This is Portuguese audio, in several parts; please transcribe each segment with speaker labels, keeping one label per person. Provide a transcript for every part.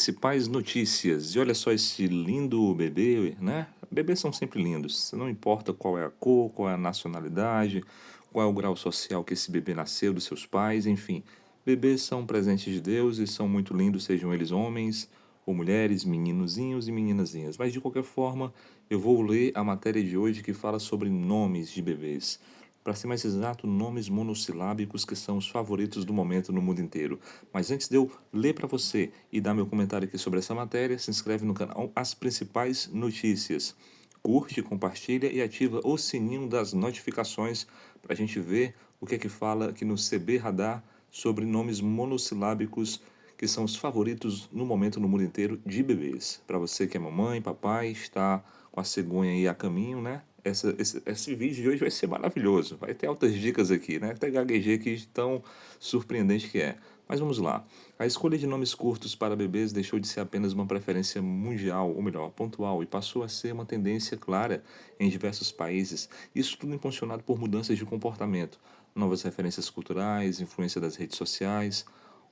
Speaker 1: principais notícias. E olha só esse lindo bebê, né? Bebês são sempre lindos. Não importa qual é a cor, qual é a nacionalidade, qual é o grau social que esse bebê nasceu dos seus pais, enfim. Bebês são presentes de Deus e são muito lindos, sejam eles homens ou mulheres, meninozinhos e meninazinhas. Mas de qualquer forma, eu vou ler a matéria de hoje que fala sobre nomes de bebês. Para ser mais exato, nomes monossilábicos que são os favoritos do momento no mundo inteiro. Mas antes de eu ler para você e dar meu comentário aqui sobre essa matéria, se inscreve no canal As Principais Notícias. Curte, compartilha e ativa o sininho das notificações para a gente ver o que é que fala aqui no CB Radar sobre nomes monossilábicos que são os favoritos no momento no mundo inteiro de bebês. Para você que é mamãe, papai, está com a cegonha aí a caminho, né? Esse vídeo de hoje vai ser maravilhoso. Vai ter altas dicas aqui, né? Até gaguejei aqui de tão surpreendente que é. Mas vamos lá. A escolha de nomes curtos para bebês deixou de ser apenas uma preferência mundial, ou melhor, pontual, e passou a ser uma tendência clara em diversos países. Isso tudo impulsionado por mudanças de comportamento, novas referências culturais, influência das redes sociais,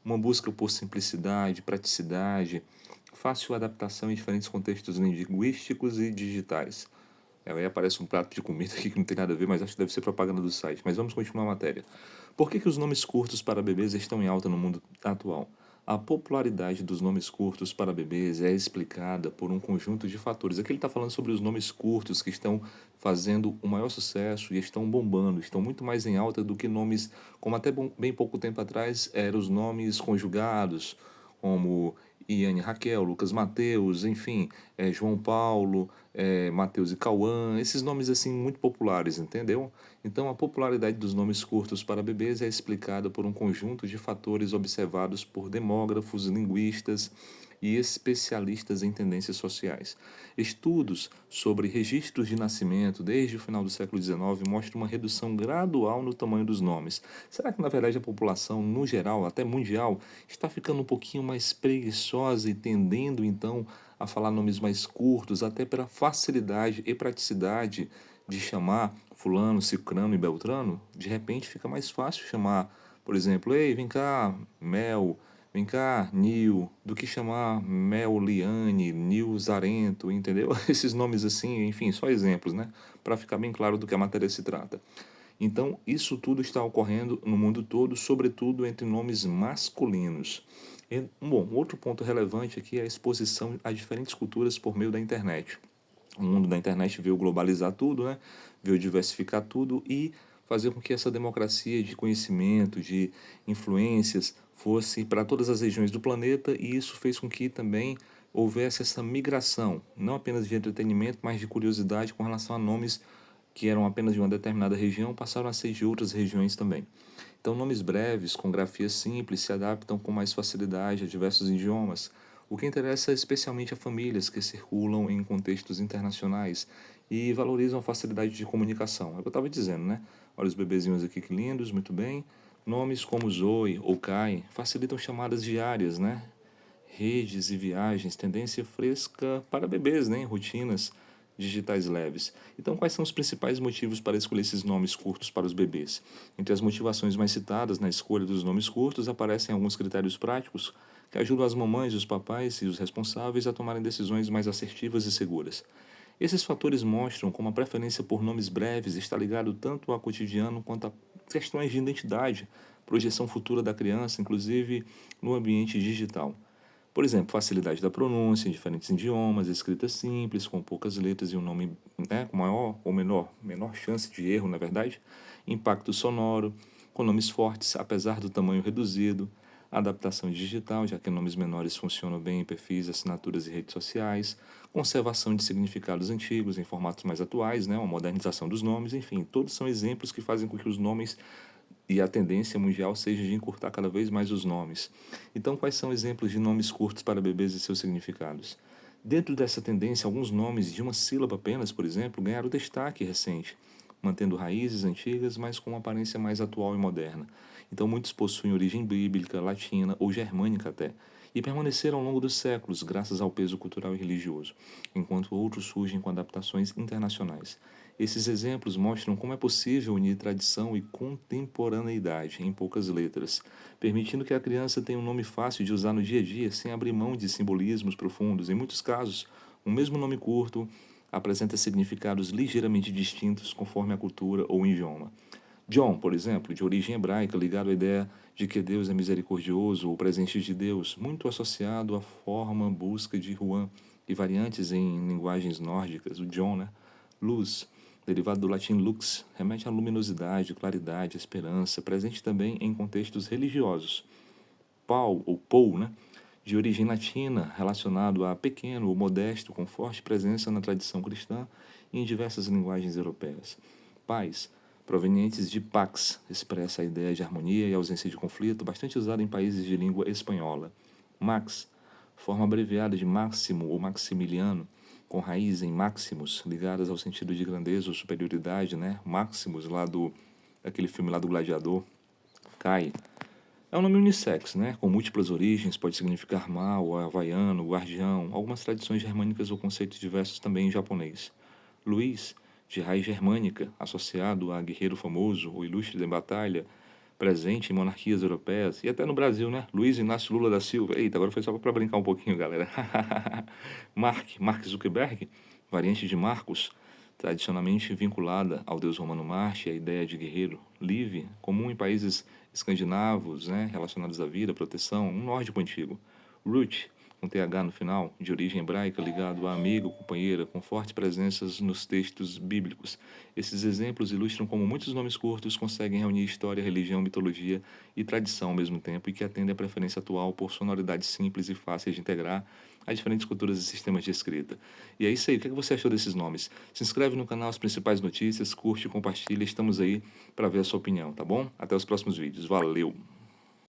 Speaker 1: uma busca por simplicidade, praticidade, fácil adaptação em diferentes contextos linguísticos e digitais. Aí aparece um prato de comida aqui que não tem nada a ver, mas acho que deve ser propaganda do site. Mas vamos continuar a matéria. Por que os nomes curtos para bebês estão em alta no mundo atual? A popularidade dos nomes curtos para bebês é explicada por um conjunto de fatores. Aqui ele está falando sobre os nomes curtos que estão fazendo o maior sucesso e estão bombando, estão muito mais em alta do que nomes, como até bem pouco tempo atrás eram os nomes conjugados, como Iane Raquel, Lucas Mateus, enfim, João Paulo, Mateus e Cauã, esses nomes assim muito populares, entendeu? Então a popularidade dos nomes curtos para bebês é explicada por um conjunto de fatores observados por demógrafos, linguistas e especialistas em tendências sociais. Estudos sobre registros de nascimento desde o final do século XIX mostram uma redução gradual no tamanho dos nomes. Será que na verdade a população, no geral, até mundial, está ficando um pouquinho mais preguiçosa e tendendo então a falar nomes mais curtos, até pela facilidade e praticidade de chamar fulano, cicrano e beltrano? De repente fica mais fácil chamar, por exemplo, ei, vem cá, Mel, vem cá, Nil, do que chamar Mel Liane, Nil Zarento, entendeu? Esses nomes assim, enfim, só exemplos, né? Para ficar bem claro do que a matéria se trata. Então, isso tudo está ocorrendo no mundo todo, sobretudo entre nomes masculinos. Bom, outro ponto relevante aqui é a exposição a diferentes culturas por meio da internet. O mundo da internet veio globalizar tudo, né? Veio diversificar tudo e fazer com que essa democracia de conhecimento, de influências, fosse para todas as regiões do planeta, e isso fez com que também houvesse essa migração, não apenas de entretenimento, mas de curiosidade com relação a nomes que eram apenas de uma determinada região, passaram a ser de outras regiões também. Então, nomes breves, com grafia simples, se adaptam com mais facilidade a diversos idiomas, o que interessa especialmente a famílias que circulam em contextos internacionais e valorizam a facilidade de comunicação. É o que eu estava dizendo, né? Olha os bebezinhos aqui que lindos, muito bem. Nomes como Zoe ou Kai facilitam chamadas diárias, né? Redes e viagens, tendência fresca para bebês, né? Rotinas digitais leves. Então, quais são os principais motivos para escolher esses nomes curtos para os bebês? Entre as motivações mais citadas na escolha dos nomes curtos aparecem alguns critérios práticos que ajudam as mamães, os papais e os responsáveis a tomarem decisões mais assertivas e seguras. Esses fatores mostram como a preferência por nomes breves está ligado tanto ao cotidiano quanto a questões de identidade, projeção futura da criança, inclusive no ambiente digital. Por exemplo, facilidade da pronúncia em diferentes idiomas, escrita simples, com poucas letras e um nome, né, com maior ou menor chance de erro, na verdade, impacto sonoro, com nomes fortes, apesar do tamanho reduzido, adaptação digital, já que nomes menores funcionam bem em perfis, assinaturas e redes sociais, conservação de significados antigos em formatos mais atuais, né, uma modernização dos nomes, enfim, todos são exemplos que fazem com que os nomes e a tendência mundial seja de encurtar cada vez mais os nomes. Então, quais são exemplos de nomes curtos para bebês e seus significados? Dentro dessa tendência, alguns nomes de uma sílaba apenas, por exemplo, ganharam destaque recente, mantendo raízes antigas, mas com uma aparência mais atual e moderna. Então, muitos possuem origem bíblica, latina ou germânica até. e permaneceram ao longo dos séculos graças ao peso cultural e religioso, enquanto outros surgem com adaptações internacionais. Esses exemplos mostram como é possível unir tradição e contemporaneidade em poucas letras, permitindo que a criança tenha um nome fácil de usar no dia a dia sem abrir mão de simbolismos profundos. Em muitos casos, um mesmo nome curto apresenta significados ligeiramente distintos conforme a cultura ou o idioma. John, por exemplo, de origem hebraica, ligado à ideia de que Deus é misericordioso ou presente de Deus, muito associado à forma busca de Juan e variantes em linguagens nórdicas, o John, né? Luz, derivado do latim lux, remete à luminosidade, claridade, esperança, presente também em contextos religiosos. Paul, ou Paul, né? De origem latina, relacionado a pequeno ou modesto, com forte presença na tradição cristã e em diversas linguagens europeias. Paz, provenientes de pax, expressa a ideia de harmonia e ausência de conflito, bastante usada em países de língua espanhola. Max, forma abreviada de Máximo ou Maximiliano, com raiz em Maximus, ligadas ao sentido de grandeza ou superioridade, né? Maximus, daquele filme lá do Gladiador. Kai, é um nome unissex, né? Com múltiplas origens, pode significar mal, havaiano, guardião, algumas tradições germânicas ou conceitos diversos também em japonês. Luiz, de raiz germânica, associado a guerreiro famoso ou ilustre em batalha, presente em monarquias europeias e até no Brasil, né? Luiz Inácio Lula da Silva. Eita, agora foi só para brincar um pouquinho, galera. Mark Zuckerberg, variante de Marcos, tradicionalmente vinculada ao deus romano Marte e à ideia de guerreiro. Liv, comum em países escandinavos, né? Relacionados à vida, proteção, um nórdico antigo. Ruth, com TH no final, de origem hebraica, ligado a amigo, companheira, com fortes presenças nos textos bíblicos. Esses exemplos ilustram como muitos nomes curtos conseguem reunir história, religião, mitologia e tradição ao mesmo tempo e que atendem à preferência atual por sonoridades simples e fáceis de integrar a diferentes culturas e sistemas de escrita. E é isso aí, o que você achou desses nomes? Se inscreve no canal As Principais Notícias, curte e compartilha, estamos aí para ver a sua opinião, tá bom? Até os próximos vídeos, valeu!